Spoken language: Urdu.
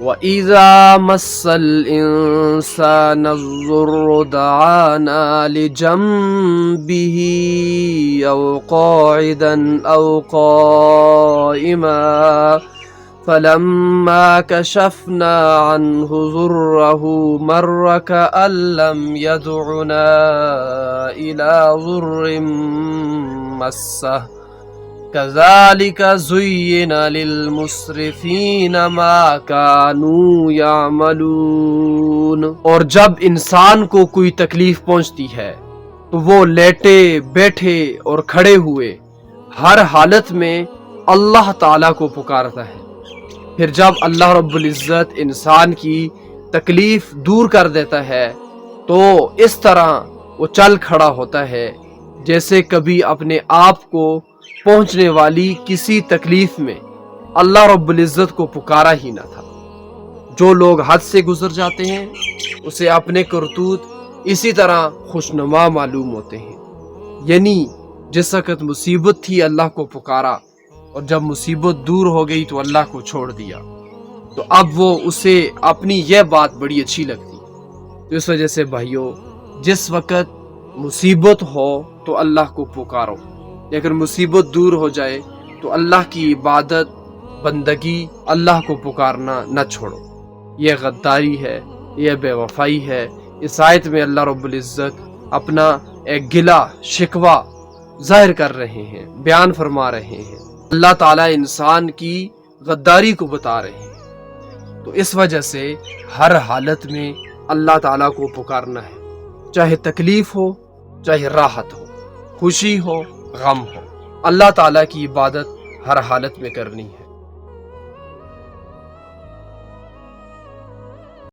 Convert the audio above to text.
وَإِذَا مَسَّ الْإِنسَانَ الضُّرُّ دَعَانَا لِجَنبِهِ أَوْ قَاعِدًا أَوْ قَائِمًا فَلَمَّا كَشَفْنَا عَنْهُ ضُرَّهُ مَرَّ كَأَن لَّمْ يَدْعُنَا إِلَىٰ ضُرٍّ مَّسَّهُ كَذَلِكَ زُيِّنَ لِلْمُسْرِفِينَ مَا كَانُوا يَعْمَلُونَ۔ اور جب انسان کو کوئی تکلیف پہنچتی ہے تو وہ لیٹے بیٹھے اور کھڑے ہوئے ہر حالت میں اللہ تعالیٰ کو پکارتا ہے۔ پھر جب اللہ رب العزت انسان کی تکلیف دور کر دیتا ہے تو اس طرح وہ چل کھڑا ہوتا ہے جیسے کبھی اپنے آپ کو پہنچنے والی کسی تکلیف میں اللہ رب العزت کو پکارا ہی نہ تھا۔ جو لوگ حد سے گزر جاتے ہیں اسے اپنے کرتوت اسی طرح خوشنما معلوم ہوتے ہیں، یعنی جس وقت مصیبت تھی اللہ کو پکارا اور جب مصیبت دور ہو گئی تو اللہ کو چھوڑ دیا، تو اب وہ اسے اپنی یہ بات بڑی اچھی لگتی۔ تو اس وجہ سے بھائیو، جس وقت مصیبت ہو تو اللہ کو پکارو، لیکن مصیبت دور ہو جائے تو اللہ کی عبادت بندگی اللہ کو پکارنا نہ چھوڑو۔ یہ غداری ہے، یہ بے وفائی ہے۔ اس آیت میں اللہ رب العزت اپنا ایک گلہ شکوہ ظاہر کر رہے ہیں، بیان فرما رہے ہیں، اللہ تعالیٰ انسان کی غداری کو بتا رہے ہیں۔ تو اس وجہ سے ہر حالت میں اللہ تعالیٰ کو پکارنا ہے، چاہے تکلیف ہو چاہے راحت ہو، خوشی ہو غم ہو، اللہ تعالیٰ کی عبادت ہر حالت میں کرنی ہے۔